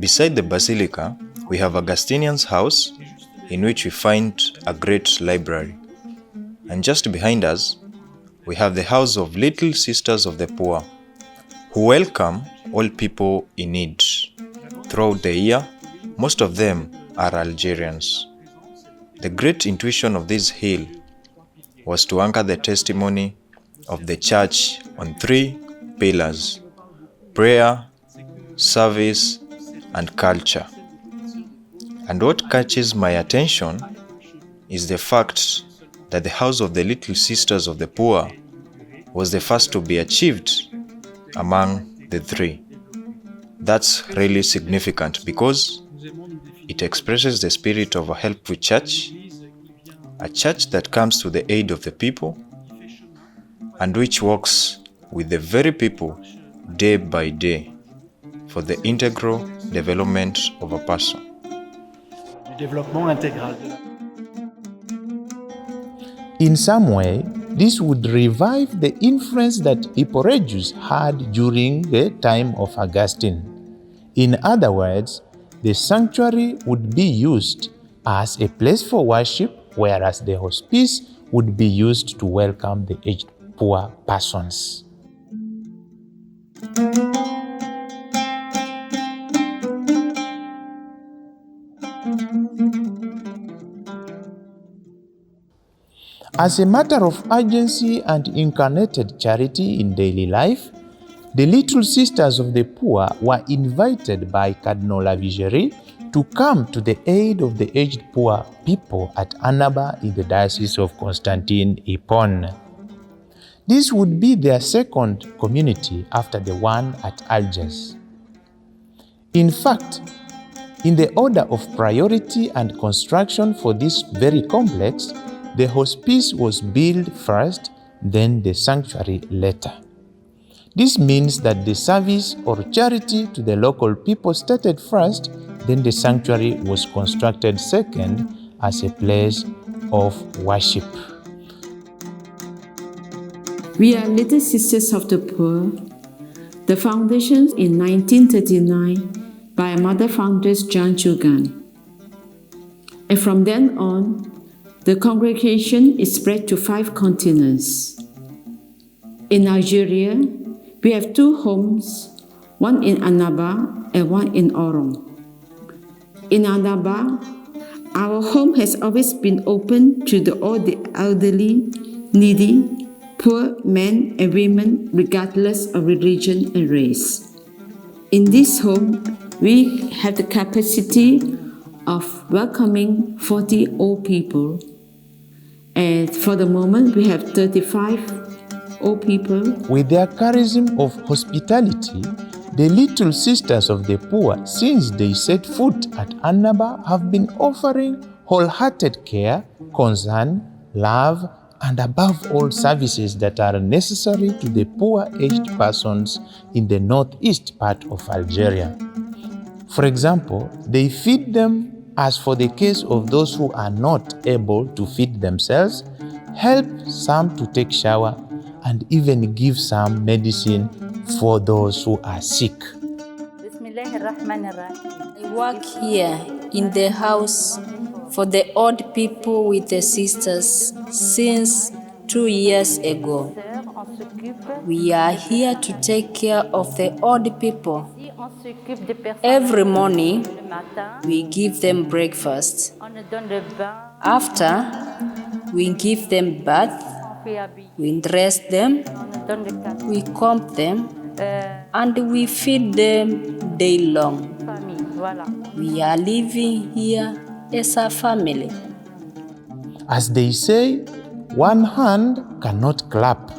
Beside the basilica, we have Augustinian's house, in which we find a great library. And just behind us, we have the house of Little Sisters of the Poor, who welcome all people in need. Throughout the year, most of them are Algerians. The great intuition of this hill was to anchor the testimony of the church on 3 pillars: prayer, service, and culture. And what catches my attention is the fact that the house of the Little Sisters of the Poor was the first to be achieved among the 3. That's really significant because it expresses the spirit of a helpful church, a church that comes to the aid of the people and which works with the very people day by day for the integral development of a person. In some way, this would revive the influence that Hipporegius had during the time of Augustine. In other words, the sanctuary would be used as a place for worship, whereas the hospice would be used to welcome the aged poor persons. As a matter of urgency and incarnated charity in daily life, the Little Sisters of the Poor were invited by Cardinal Lavigerie to come to the aid of the aged poor people at Annaba in the Diocese of Constantine-Ypres. This would be their second community after the one at Algiers. In fact, in the order of priority and construction for this very complex, the hospice was built first, then the sanctuary later. This means that the service or charity to the local people started first, then the sanctuary was constructed second as a place of worship. We are Little Sisters of the Poor. The foundation in 1939 by Mother Foundress John Jugan. And from then on, the congregation is spread to 5 continents. In Algeria, we have 2 homes, one in Annaba and one in Oran. In Annaba, our home has always been open to all the elderly, needy, poor men and women regardless of religion and race. In this home, we have the capacity of welcoming 40 old people. And for the moment, we have 35 old people. With their charism of hospitality, the Little Sisters of the Poor, since they set foot at Annaba, have been offering wholehearted care, concern, love, and above all services that are necessary to the poor aged persons in the northeast part of Algeria. For example, they feed them as for the case of those who are not able to feed themselves, help some to take shower, and even give some medicine for those who are sick. I work here in the house for the old people with the sisters since 2 years ago. We are here to take care of the old people. Every morning, we give them breakfast. After, we give them bath, we dress them, we comb them, and we feed them day long. We are living here as a family. As they say, one hand cannot clap.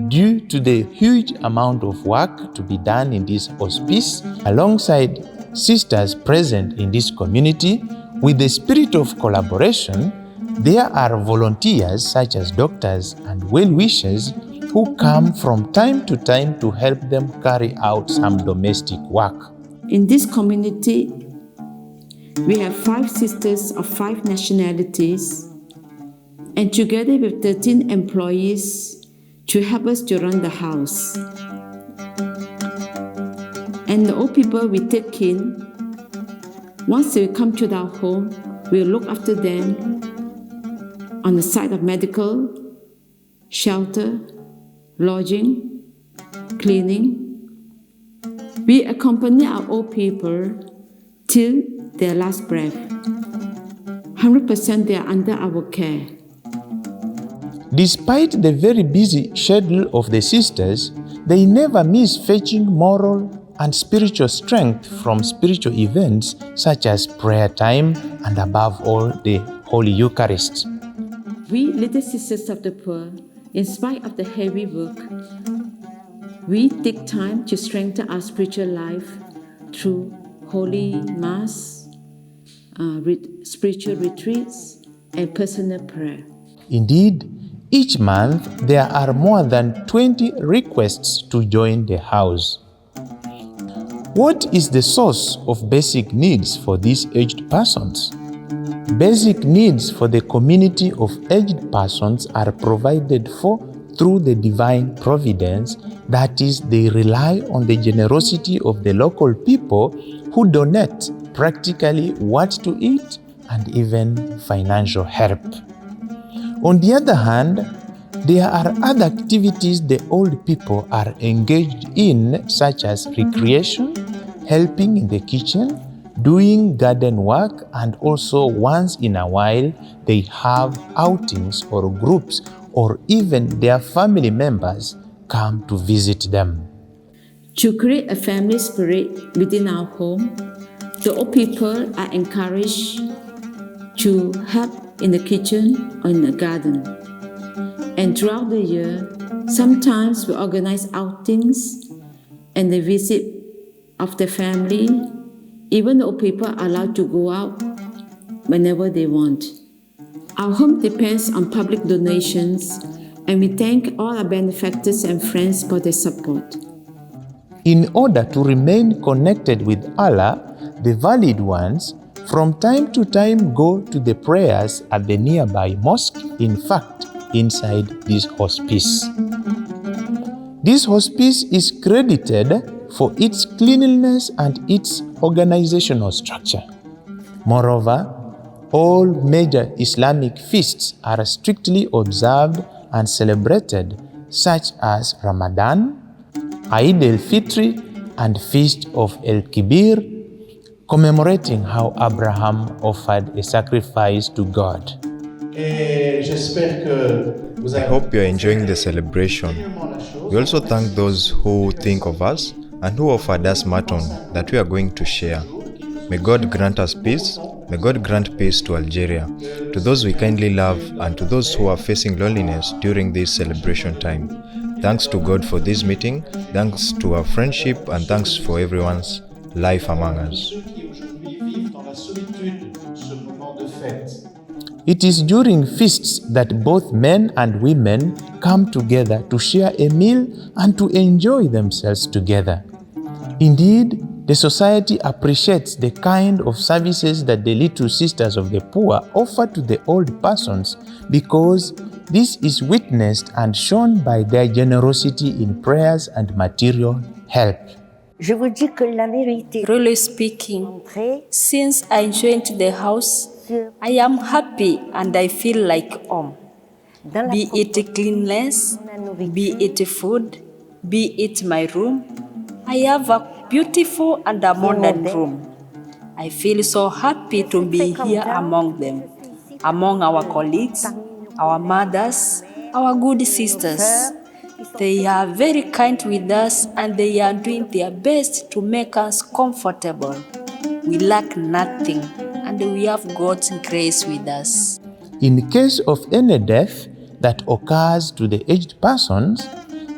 Due to the huge amount of work to be done in this hospice, alongside sisters present in this community, with the spirit of collaboration, there are volunteers such as doctors and well-wishers who come from time to time to help them carry out some domestic work. In this community, we have 5 sisters of 5 nationalities, and together with 13 employees to help us to run the house. And the old people we take in Once they come to our home, we'll look after them on the side of medical, shelter, lodging, cleaning. We accompany our old people till their last breath. 100% they are under our care. Despite the very busy schedule of the sisters, they never miss fetching moral and spiritual strength from spiritual events such as prayer time and above all the Holy Eucharist. We little sisters of the poor, in spite of the heavy work, we take time to strengthen our spiritual life through Holy Mass, spiritual retreats, and personal prayer. Indeed, each month there are more than 20 requests to join the house. What is the source of basic needs for these aged persons? Basic needs for the community of aged persons are provided for through the divine providence, that is, they rely on the generosity of the local people who donate practically what to eat and even financial help. On the other hand, there are other activities the old people are engaged in, such as recreation, helping in the kitchen, doing garden work, and also once in a while they have outings or groups or even their family members come to visit them. To create a family spirit within our home, the old people are encouraged to help in the kitchen or in the garden. And throughout the year, sometimes we organize outings and the visit of the family. Even the old people are allowed to go out whenever they want. Our home depends on public donations, and we thank all our benefactors and friends for their support. In order to remain connected with Allah, the valid ones, from time to time go to the prayers at the nearby mosque, in fact, inside this hospice. This hospice is credited for its cleanliness and its organizational structure. Moreover, all major Islamic feasts are strictly observed and celebrated, such as Ramadan, Eid al-Fitr, and Feast of El-Kibir, commemorating how Abraham offered a sacrifice to God. I hope you are enjoying the celebration. We also thank those who think of us and who offered us mutton that we are going to share. May God grant us peace. May God grant peace to Algeria, to those we kindly love, and to those who are facing loneliness during this celebration time. Thanks to God for this meeting, thanks to our friendship, and thanks for everyone's life among us. It is during feasts that both men and women come together to share a meal and to enjoy themselves together. Indeed, the society appreciates the kind of services that the little sisters of the poor offer to the old persons, because this is witnessed and shown by their generosity in prayers and material help. Really speaking, since I joined the house, I am happy and I feel like home. Be it cleanliness, be it food, be it my room, I have a beautiful and a modern room. I feel so happy to be here among them, among our colleagues, our mothers, our good sisters. They are very kind with us and they are doing their best to make us comfortable. We lack nothing and we have God's grace with us. In case of any death that occurs to the aged persons,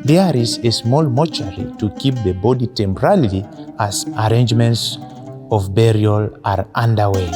there is a small mortuary to keep the body temporarily as arrangements of burial are underway.